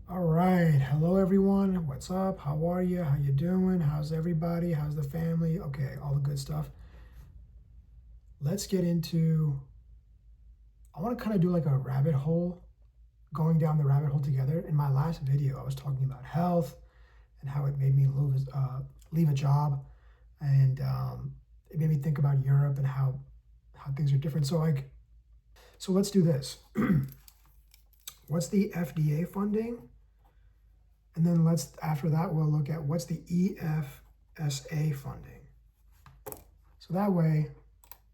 All right. Hello, everyone. What's up? How are you? How you doing? How's everybody? How's the family? Okay, all the good stuff. Let's get into, I want to kind of do like a rabbit hole, going down the rabbit hole together. In my last video, I was talking about health and how it made me leave a job. And it made me think about Europe and how things are different. So let's do this. What's the FDA funding? And then after that, we'll look at what's the EFSA funding. So that way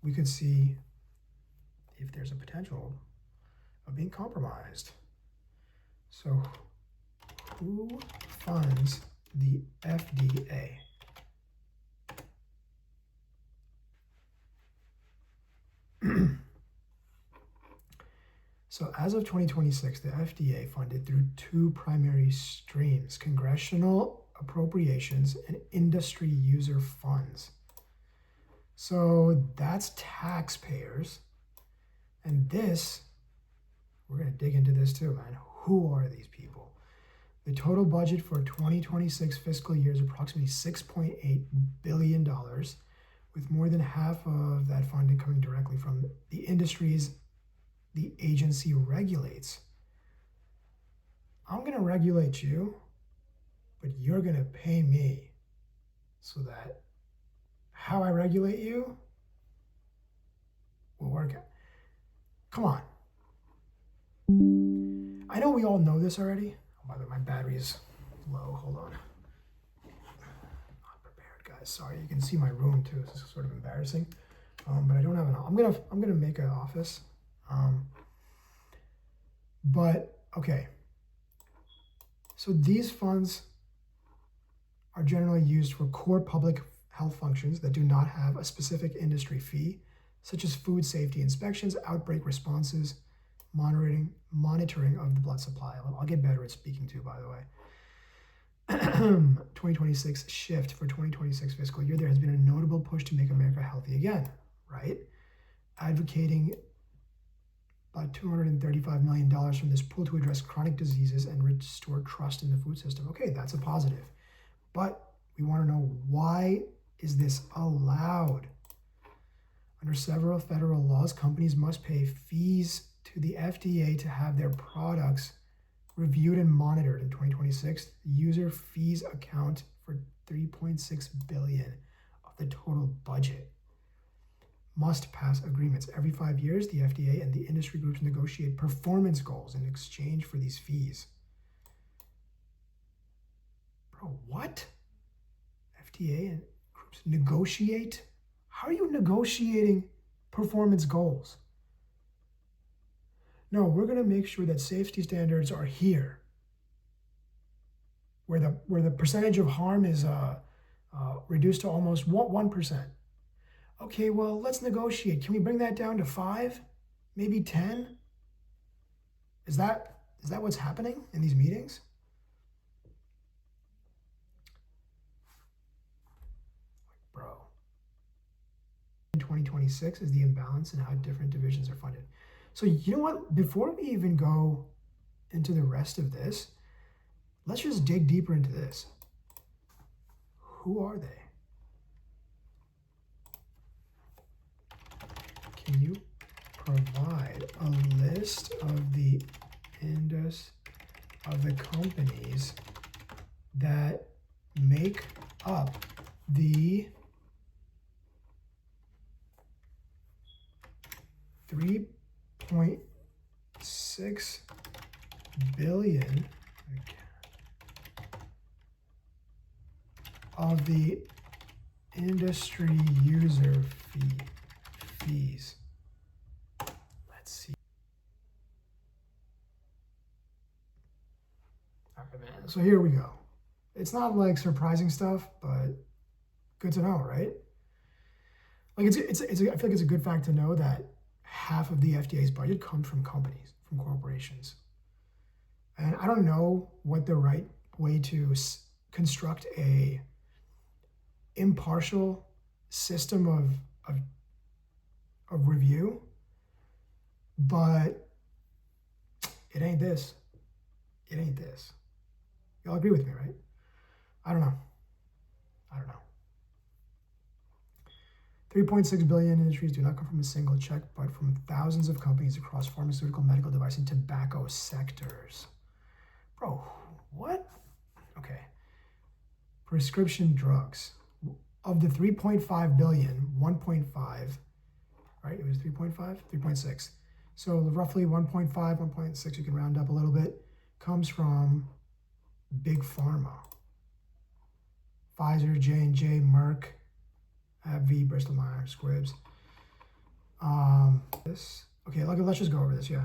we could see if there's a potential of being compromised. So who funds the FDA? So as of 2026, the FDA funded through two primary streams: congressional appropriations and industry user funds. So that's taxpayers. And this, we're going to dig into this too, man. Who are these people? The total budget for 2026 fiscal year is approximately $6.8 billion, with more than half of that funding coming directly from the industries the agency regulates. I'm going to regulate you, but you're going to pay me so that how I regulate you will work out. Come on. I know we all know this already. Oh, by the way, my battery is low. Hold on. Not prepared, guys. Sorry. You can see my room too. This is sort of embarrassing. But I don't have an. I'm gonna make an office. But okay. So these funds are generally used for core public health functions that do not have a specific industry fee, such as food safety inspections, outbreak responses, monitoring of the blood supply. I'll get better at speaking too, by the way. 2026 shift for 2026 fiscal year, there has been a notable push to make America healthy again, right? Advocating about $235 million from this pool to address chronic diseases and restore trust in the food system. Okay, that's a positive. But we want to know, why is this allowed? Under several federal laws, companies must pay fees to the FDA to have their products reviewed and monitored. In 2026, the user fees account for $3.6 billion of the total budget. Must pass agreements. Every 5 years, the FDA and the industry groups negotiate performance goals in exchange for these fees. Bro, what? FDA and groups negotiate? How are you negotiating performance goals? No, we're going to make sure that safety standards are here, where the percentage of harm is reduced to almost 1%. Okay, well, let's negotiate. Can we bring that down to 5, maybe 10? Is that what's happening in these meetings? Bro. In 2026 is the imbalance in how different divisions are funded. So you know what? Before we even go into the rest of this, let's just dig deeper into this. Who are they? Can you provide a list of the companies that make up the $3.6 billion of the industry user fees? Let's see. All right, man. So here we go. It's not like surprising stuff, but good to know, right? Like I feel like it's a good fact to know that half of the FDA's budget comes from companies, from corporations. And I don't know what the right way to construct a impartial system of review, but it ain't this. It ain't this. Y'all agree with me, right? I don't know. 3.6 billion in industries do not come from a single check, but from thousands of companies across pharmaceutical, medical device, and tobacco sectors. Bro, what? Okay. Prescription drugs. Of the 3.5 billion, 1.5, right? It was 3.5, 3.6. So roughly 1.5, 1.6, you can round up a little bit, comes from big pharma. Pfizer, J&J, Merck, AbbVie, Bristol Myers, Squibbs. Okay, let's just go over this, yeah.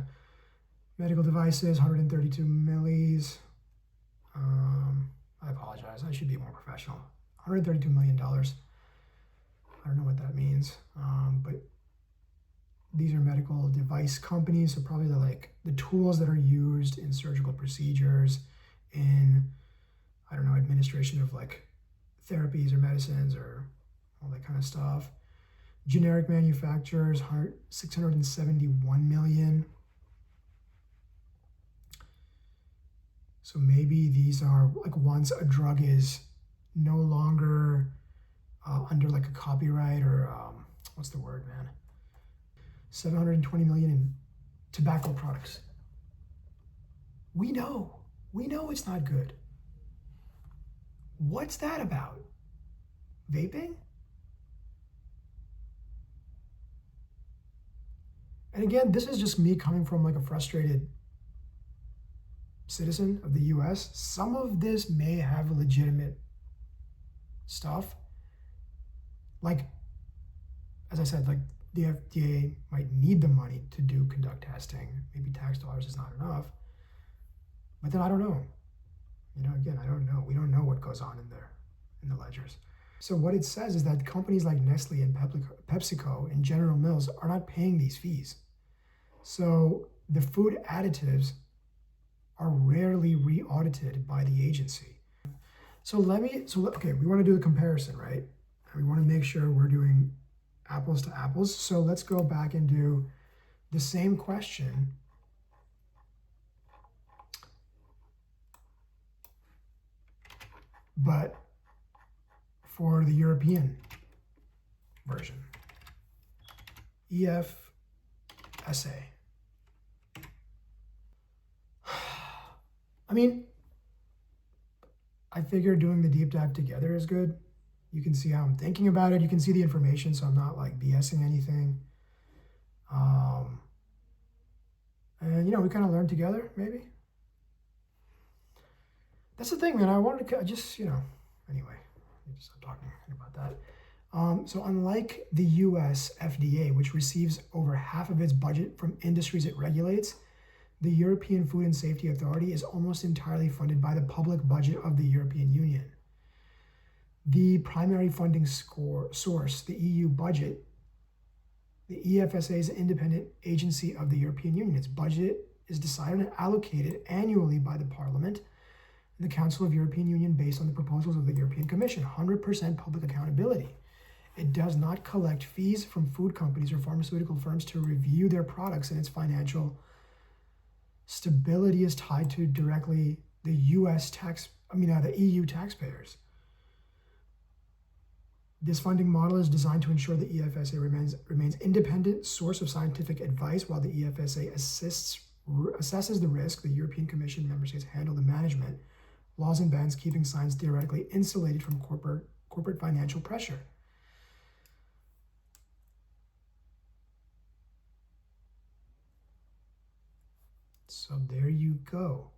Medical devices, 132 millis. I apologize, I should be more professional. $132 million. I don't know what that means, but these are medical device companies, so probably the tools that are used in surgical procedures, in, I don't know, administration of like therapies or medicines or all that kind of stuff. Generic manufacturers, 671 million. So maybe these are like once a drug is no longer under like a copyright or what's the word, man? 720 million in tobacco products. We know it's not good. What's that about? Vaping? And again, this is just me coming from like a frustrated citizen of the US. Some of this may have legitimate stuff. Like, as I said, like the FDA might need the money to conduct testing. Maybe tax dollars is not enough. But then I don't know. Again, I don't know. We don't know what goes on in there, in the ledgers. So what it says is that companies like Nestle and PepsiCo and General Mills are not paying these fees. So the food additives are rarely re-audited by the agency. Okay, we want to do the comparison, right? And we want to make sure we're doing apples to apples. So let's go back and do the same question, but for the European version. EFSA. I mean, I figure doing the deep dive together is good. You can see how I'm thinking about it. You can see the information, so I'm not like BSing anything. And we kind of learn together, maybe. That's the thing, man. I wanted to just, anyway, I just stop talking about that. So unlike the US FDA, which receives over half of its budget from industries it regulates, the European Food and Safety Authority is almost entirely funded by the public budget of the European Union. The primary funding source, the EU budget, the EFSA is an independent agency of the European Union. Its budget is decided and allocated annually by the Parliament and the Council of European Union based on the proposals of the European Commission. 100% public accountability. It does not collect fees from food companies or pharmaceutical firms to review their products, and its financial stability is tied to directly the the EU taxpayers. This funding model is designed to ensure the EFSA remains independent source of scientific advice, while the EFSA assesses the risk. The European Commission member states handle the management, laws and bans, keeping science theoretically insulated from corporate financial pressure. So there you go.